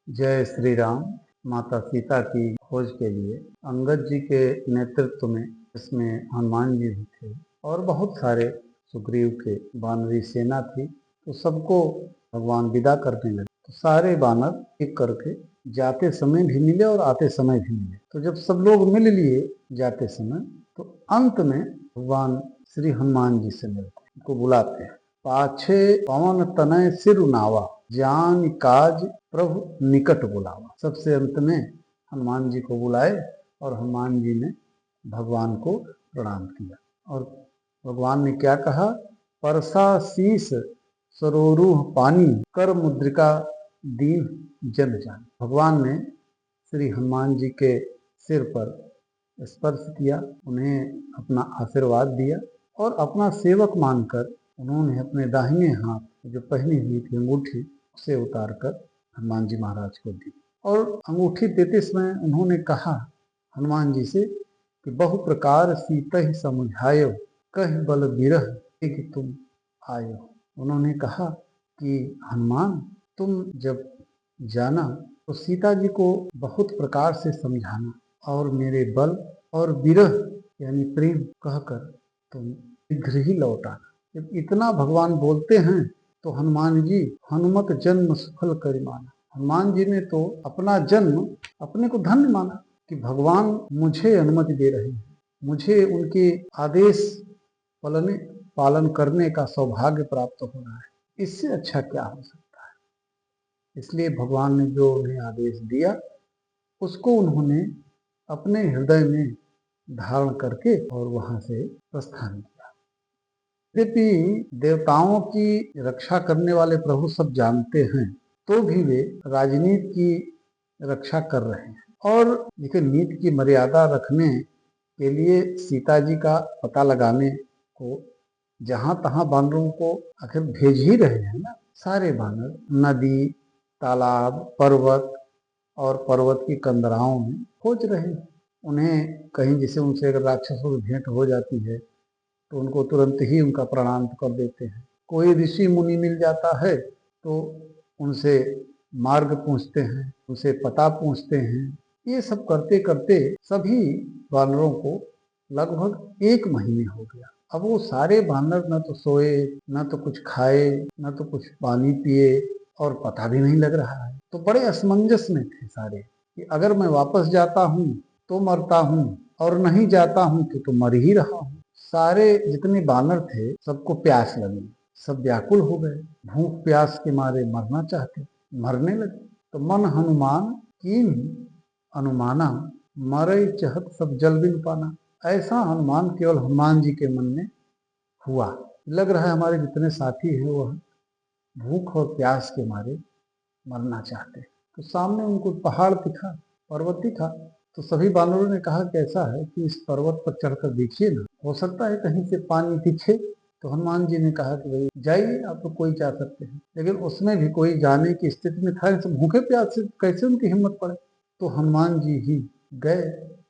जय श्री राम। माता सीता की खोज के लिए अंगद जी के नेतृत्व में इसमें हनुमान जी भी थे और बहुत सारे सुग्रीव के वानरी सेना थी। तो सबको भगवान विदा करने लगे तो सारे बानर एक करके जाते समय भी मिले और आते समय भी मिले। तो जब सब लोग मिल लिए जाते समय तो अंत में भगवान श्री हनुमान जी से मिलते, उनको बुलाते हैं। पाछे पवन तनय सिर नावा, जान काज प्रभु निकट बुलावा। सबसे अंत में हनुमान जी को बुलाए और हनुमान जी ने भगवान को प्रणाम किया और भगवान ने क्या कहा, परसा शीस सरोरूह पानी, कर मुद्रिका दीन जन जान। भगवान ने श्री हनुमान जी के सिर पर स्पर्श किया, उन्हें अपना आशीर्वाद दिया और अपना सेवक मानकर उन्होंने अपने दाहिने हाथ जो पहनी हुई थी अंगूठी उसे उतारकर हनुमान जी महाराज को दी और अंगूठी देते समय उन्होंने कहा हनुमान जी से कि बहु प्रकार सीतहि समुझायो, कहि बल बिरह कि तुम आयो। उन्होंने कहा कि हनुमान, तुम जब जाना तो सीता जी को बहुत प्रकार से समझाना और मेरे बल और विरह यानी प्रेम कहकर तुम शीघ्र ही लौट आना। जब इतना भगवान बोलते हैं तो हनुमान जी हनुमत जन्म सफल कर माना। हनुमान जी ने तो अपना जन्म अपने को धन्य माना कि भगवान मुझे अनुमति दे रहे हैं, मुझे उनके आदेश पालन करने का सौभाग्य प्राप्त हो रहा है, इससे अच्छा क्या हो सकता है। इसलिए भगवान ने जो उन्हें आदेश दिया उसको उन्होंने अपने हृदय में धारण करके और वहां से प्रस्थान किया। यद्यपि देवताओं की रक्षा करने वाले प्रभु सब जानते हैं तो भी वे राजनीति की रक्षा कर रहे हैं और देखिए नीति की मर्यादा रखने के लिए सीता जी का पता लगाने को जहां तहां बानरों को आखिर भेज ही रहे हैं ना। सारे बानर नदी, तालाब, पर्वत और पर्वत की कंदराओं में खोज रहे हैं। उन्हें कहीं जैसे उनसे अगर राक्षसों की भेंट हो जाती है तो उनको तुरंत ही उनका प्रणाम कर देते हैं। कोई ऋषि मुनि मिल जाता है तो उनसे मार्ग पूछते हैं, उनसे पता पूछते हैं। ये सब करते करते सभी बानरों को लगभग 1 महीने हो गया। अब वो सारे बानर न तो सोए, न तो कुछ खाए, न तो कुछ पानी पिए और पता भी नहीं लग रहा है। तो बड़े असमंजस में थे सारे कि अगर मैं वापस जाता हूँ तो मरता हूँ और नहीं जाता हूँ तो मर ही रहा हूँ। सारे जितने बानर थे सबको प्यास लगी, सब व्याकुल हो गए, भूख प्यास के मारे मरना चाहते, मरने लगे। तो मन हनुमान कीन अनुमाना, मरई चहत सब जल बिन पाना। ऐसा अनुमान केवल हनुमान जी के मन में हुआ। लग रहा है हमारे जितने साथी हैं वह भूख और प्यास के मारे मरना चाहते। तो सामने उनको पहाड़ दिखा, पर्वत दिखा। तो सभी बानरों ने कहा कैसा है कि इस पर्वत पर चढ़कर देखिए ना, हो सकता है कहीं से पानी दिखे। तो हनुमान जी ने कहा कि भाई जाइए, आप तो कोई जा सकते हैं। लेकिन उसमें भी कोई जाने की स्थिति में था, भूखे प्यास से कैसे उनकी हिम्मत पड़े। तो हनुमान जी ही गए,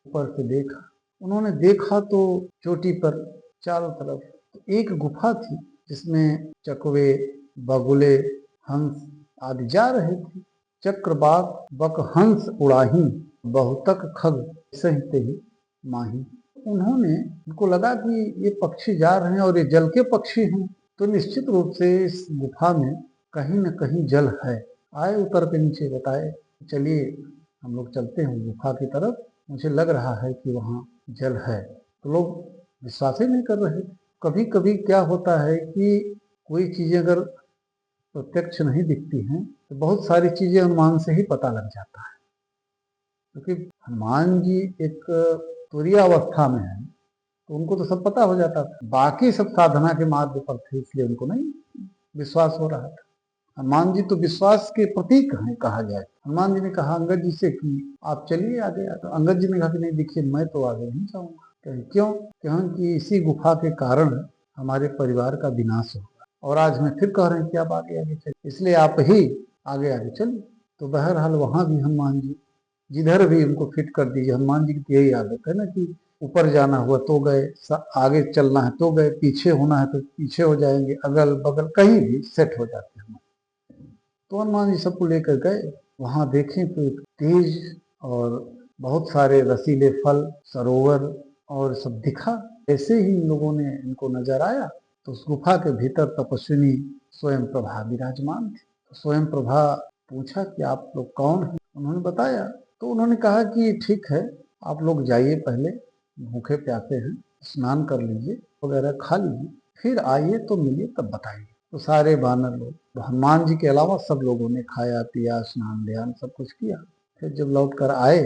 ऊपर से देखा। उन्होंने देखा तो चोटी पर चारों तरफ तो एक गुफा थी जिसमें चकवे, बगुले, हंस आदि जा रहे थे। चक्रबाक बक हंस उड़ाही, बहुतक खग सहित ही माही। उन्होंने उनको लगा कि ये पक्षी जा रहे हैं और ये जल के पक्षी हैं तो निश्चित रूप से इस गुफा में कहीं न कहीं जल है। आए उतर के नीचे बताए, चलिए हम लोग चलते हैं गुफा की तरफ, मुझे लग रहा है कि वहाँ जल है। तो लोग विश्वास ही नहीं कर रहे। कभी कभी क्या होता है कि कोई चीज़ें अगर प्रत्यक्ष नहीं दिखती हैं तो बहुत सारी चीजें अनुमान से ही पता लग जाता है। क्योंकि हनुमान जी एक तुरीय अवस्था में है तो उनको तो सब पता हो जाता था। बाकी सब साधना के मार्ग पर थे इसलिए उनको नहीं विश्वास हो रहा था। हनुमान जी तो विश्वास के प्रतीक हैं कहा जाए। हनुमान जी ने कहा अंगद जी से कि आप चलिए आगे। तो अंगद जी ने कहा कि नहीं देखिए मैं तो आगे नहीं जाऊंगा। क्यों? क्योंकि इसी गुफा के कारण हमारे परिवार का विनाश हो और आज मैं फिर कह रहे हैं कि आप आगे आगे चलिए, इसलिए आप ही आगे आगे चलिए। तो बहरहाल वहां भी हनुमान जी जिधर भी उनको फिट कर दीजिए। हनुमान जी की यही आदत है ना कि ऊपर जाना हुआ तो गए, आगे चलना है तो गए, पीछे होना है तो पीछे हो जाएंगे, अगल बगल कहीं भी सेट हो जाते हैं। तो हनुमान जी सबको लेकर गए, वहाँ देखें तो एक तेज और बहुत सारे रसीले फल, सरोवर और सब दिखा। ऐसे ही इन लोगों ने इनको नजर आया तो उस गुफा के भीतर तपस्विनी स्वयं प्रभा विराजमान थी। तो स्वयं प्रभा पूछा कि आप लोग कौन हैं? उन्होंने बताया। तो उन्होंने कहा कि ठीक है, आप लोग जाइए, पहले भूखे प्यासे हैं, स्नान कर लीजिए, वगैरह खा लीजिए, फिर आइए तो मिलिए, तब बताइए। तो सारे वानर लोग, हनुमान जी के अलावा सब लोगों ने खाया पिया, स्नान ध्यान सब कुछ किया। फिर जब लौट कर आए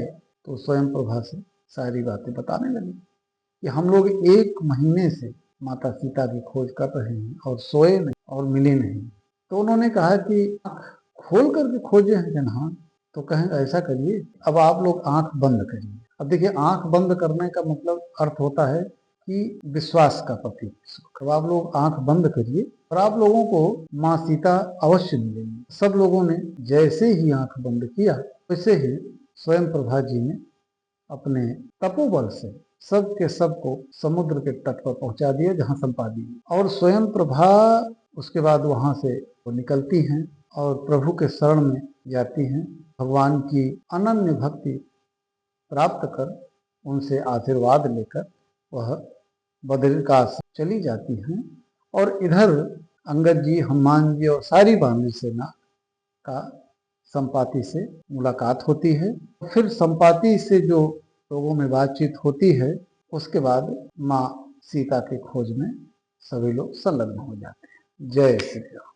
तो स्वयं प्रभा से सारी बातें बताने लगी कि हम लोग 1 महीने से माता सीता की खोज कर रहे हैं और सोए नहीं और मिले नहीं। तो उन्होंने कहा कि आँख खोल करके खोजे हैं कि हाँ? तो कहें ऐसा करिए, अब आप लोग आंख बंद करिए। अब देखिए, आंख बंद करने का मतलब अर्थ होता है कि विश्वास का प्रतीक। अब आप लोग आंख बंद करिए और आप लोगों को माँ सीता अवश्य मिलेंगी। सब लोगों ने जैसे ही आंख बंद किया वैसे ही स्वयं प्रभा जी ने अपने तपोबल से सब के सब को समुद्र के तट पर पहुंचा दिए, जहां संपादी। और स्वयं प्रभा उसके बाद वहां से वो निकलती हैं और प्रभु के शरण में जाती हैं। भगवान की अनन्य भक्ति प्राप्त कर उनसे आशीर्वाद लेकर वह बद्रिकाश चली जाती हैं। और इधर अंगद जी, हनुमान जी और सारी वानरी सेना का संपाति से मुलाकात होती है। फिर संपाति से जो लोगों में बातचीत होती है, उसके बाद माँ सीता की खोज में सभी लोग संलग्न हो जाते हैं। जय श्री राम।